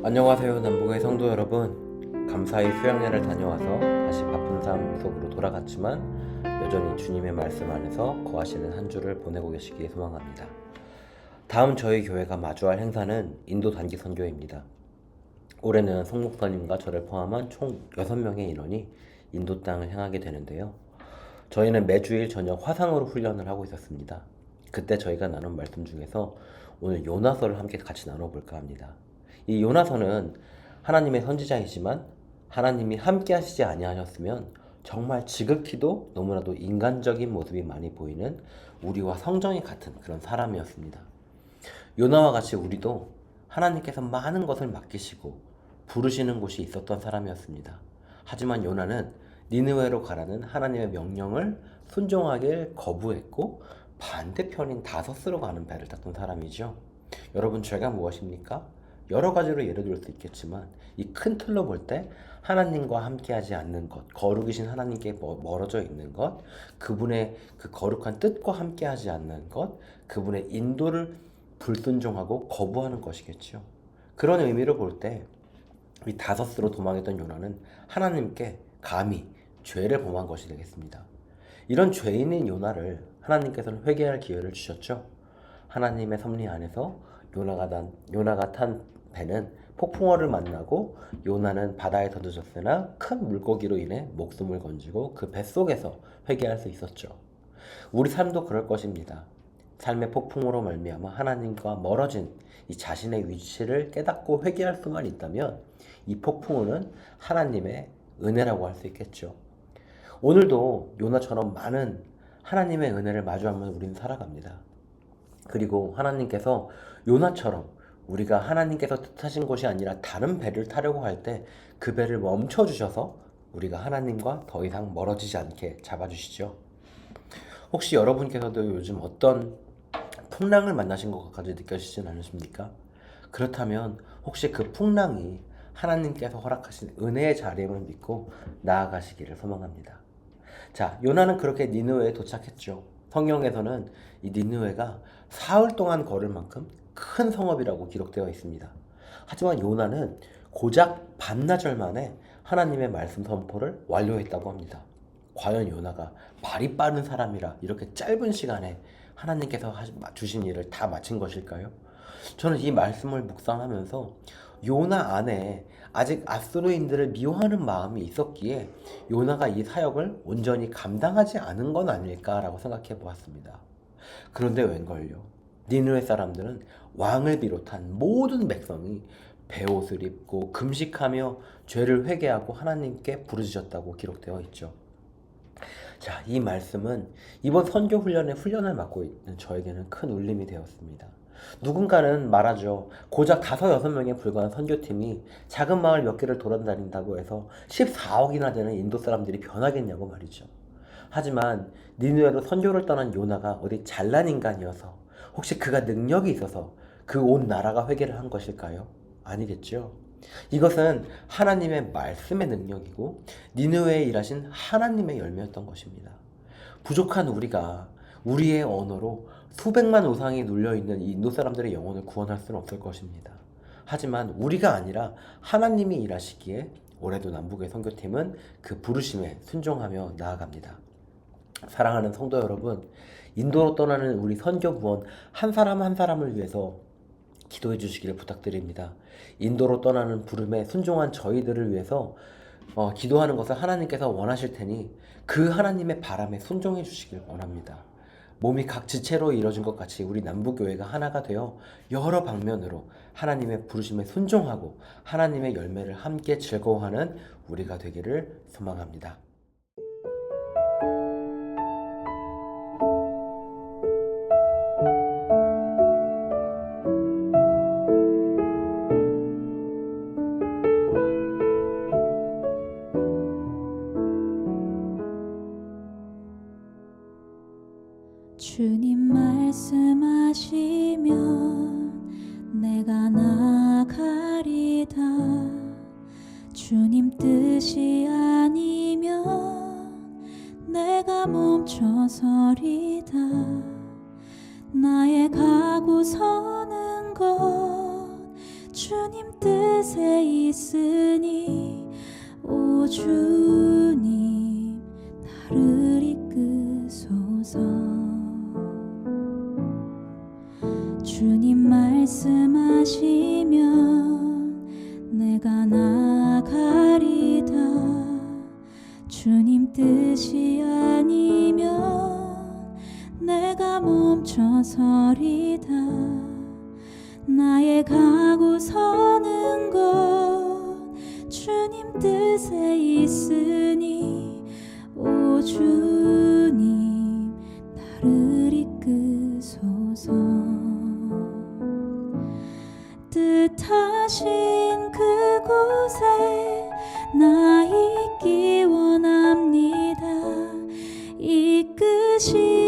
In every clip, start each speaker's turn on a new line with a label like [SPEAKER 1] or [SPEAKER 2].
[SPEAKER 1] 안녕하세요, 남북의 성도 여러분. 감사히 수양회를 다녀와서 다시 바쁜 삶 속으로 돌아갔지만 여전히 주님의 말씀 안에서 거하시는 한 주를 보내고 계시기에 소망합니다. 다음 저희 교회가 마주할 행사는 인도 단기 선교입니다. 올해는 송 목사님과 저를 포함한 총 6명의 인원이 인도 땅을 향하게 되는데요. 저희는 매주일 저녁 화상으로 훈련을 하고 있었습니다. 그때 저희가 나눈 말씀 중에서 오늘 요나서를 함께 같이 나눠볼까 합니다. 이 요나서는 하나님의 선지자이지만 하나님이 함께 하시지 아니하셨으면 정말 지극히도 너무나도 인간적인 모습이 많이 보이는 우리와 성정이 같은 그런 사람이었습니다. 요나와 같이 우리도 하나님께서 많은 것을 맡기시고 부르시는 곳이 있었던 사람이었습니다. 하지만 요나는 니느웨로 가라는 하나님의 명령을 순종하길 거부했고 반대편인 다섯으로 가는 배를 탔던 사람이죠. 여러분, 죄가 무엇입니까? 여러 가지로 예를 들 수 있겠지만 이 큰 틀로 볼 때 하나님과 함께하지 않는 것, 거룩이신 하나님께 멀어져 있는 것, 그분의 그 거룩한 뜻과 함께하지 않는 것, 그분의 인도를 불순종하고 거부하는 것이겠죠. 그런 의미로 볼 때 이 다섯으로 도망했던 요나는 하나님께 감히 죄를 범한 것이 되겠습니다. 이런 죄인인 요나를 하나님께서는 회개할 기회를 주셨죠. 하나님의 섭리 안에서 요나가 탄 배는 폭풍어를 만나고 요나는 바다에 던져졌으나 큰 물고기로 인해 목숨을 건지고 그 뱃속에서 회개할 수 있었죠. 우리 삶도 그럴 것입니다. 삶의 폭풍으로 말미암아 하나님과 멀어진 이 자신의 위치를 깨닫고 회개할 수만 있다면 이 폭풍우는 하나님의 은혜라고 할 수 있겠죠. 오늘도 요나처럼 많은 하나님의 은혜를 마주하며 우리는 살아갑니다. 그리고 하나님께서 요나처럼 우리가 하나님께서 뜻하신 것이 아니라 다른 배를 타려고 할 때 그 배를 멈춰주셔서 우리가 하나님과 더 이상 멀어지지 않게 잡아주시죠. 혹시 여러분께서도 요즘 어떤 풍랑을 만나신 것까지 느껴지진 않으십니까? 그렇다면 혹시 그 풍랑이 하나님께서 허락하신 은혜의 자리임을 믿고 나아가시기를 소망합니다. 자, 요나는 그렇게 니느웨에 도착했죠. 성경에서는 이 니느웨가 사흘 동안 걸을 만큼 큰 성읍이라고 기록되어 있습니다. 하지만 요나는 고작 반나절 만에 하나님의 말씀 선포를 완료했다고 합니다. 과연 요나가 발이 빠른 사람이라 이렇게 짧은 시간에 하나님께서 주신 일을 다 마친 것일까요? 저는 이 말씀을 묵상하면서 요나 안에 아직 아수르인들을 미워하는 마음이 있었기에 요나가 이 사역을 온전히 감당하지 않은 건 아닐까라고 생각해 보았습니다. 그런데 웬걸요? 니느웨 사람들은 왕을 비롯한 모든 백성이 베옷을 입고 금식하며 죄를 회개하고 하나님께 부르짖었다고 기록되어 있죠. 자, 이 말씀은 이번 선교 훈련을 맡고 있는 저에게는 큰 울림이 되었습니다. 누군가는 말하죠. 고작 5-6명에 불과한 선교팀이 작은 마을 몇 개를 돌아다닌다고 해서 14억이나 되는 인도 사람들이 변하겠냐고 말이죠. 하지만 니느웨로 선교를 떠난 요나가 어디 잘난 인간이어서 혹시 그가 능력이 있어서 그 온 나라가 회개를 한 것일까요? 아니겠죠. 이것은 하나님의 말씀의 능력이고 니느웨에 일하신 하나님의 열매였던 것입니다. 부족한 우리가 우리의 언어로 수백만 우상이 눌려있는 이 인도 사람들의 영혼을 구원할 수는 없을 것입니다. 하지만 우리가 아니라 하나님이 일하시기에 올해도 남북의 선교팀은 그 부르심에 순종하며 나아갑니다. 사랑하는 성도 여러분, 인도로 떠나는 우리 선교부원 한 사람 한 사람을 위해서 기도해 주시기를 부탁드립니다. 인도로 떠나는 부름에 순종한 저희들을 위해서 기도하는 것을 하나님께서 원하실 테니 그 하나님의 바람에 순종해 주시길 원합니다. 몸이 각 지체로 이루어진 것 같이 우리 남북교회가 하나가 되어 여러 방면으로 하나님의 부르심에 순종하고 하나님의 열매를 함께 즐거워하는 우리가 되기를 소망합니다.
[SPEAKER 2] 주님 말씀하시면 내가 나가리다. 주님 뜻이 아니면 내가 멈춰서리다. 나의 가고 서는 것 주 주님 뜻에 있으니 오 주님 나를 이끄소서. 주님 말씀하시면 내가 나가리다. 주님 뜻이 아니면 내가 멈춰서리다. 나의 가고 서는 것 주님 뜻에 있으니 오 주님 나를 이끄소서. 뜻하신 그곳에 나 있기 원합니다. 이끄시는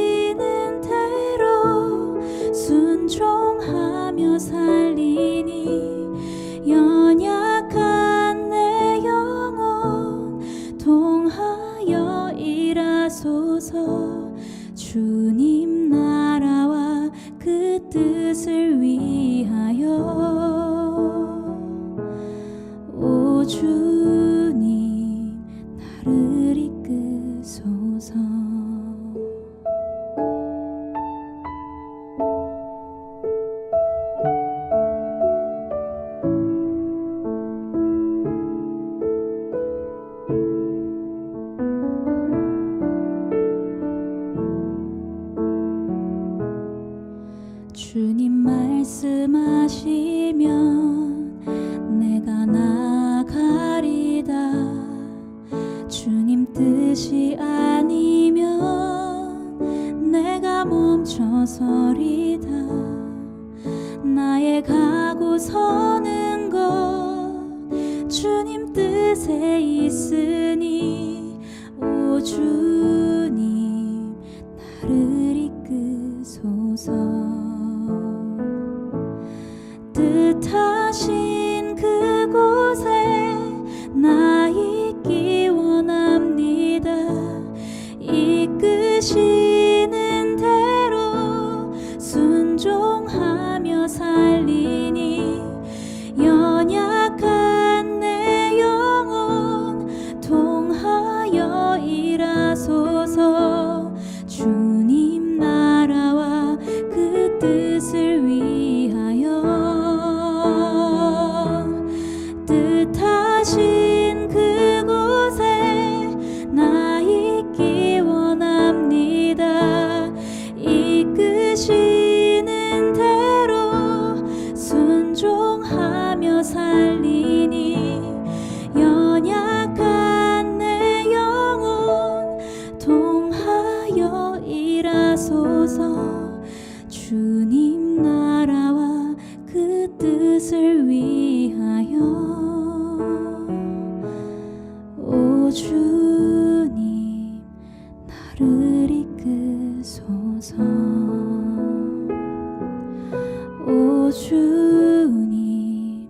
[SPEAKER 2] 대로 순종하며 살리니 연약한 내 영혼 통하여 일하소서. 주님 나라와 그 뜻을 위하여 오 주님 나를 이끄소서. 주님 말씀하시면 내가 나가리다. 주님 뜻이 아니면 내가 멈춰서리다. 나의 가고 서는 것 주님 뜻에 있으니 오 주님 나를 이끄소서. 뜻하신 그곳에 나 있기 원합니다. 이끄시는 대로 순종하며 살리니 연약한 내 영혼 통하여 일하소서. 주님 나라와 그 뜻을 위하여 뜻하신 그곳에 나 있기 원합니다. 이끄시는 대로 순종하며 살리니 연약한 내 영혼 통하여 일하소서. 주님 나라와 그 뜻을 위하여 오 주님 나를 이끄소서. 오 주님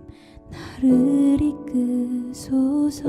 [SPEAKER 2] 나를 이끄소서.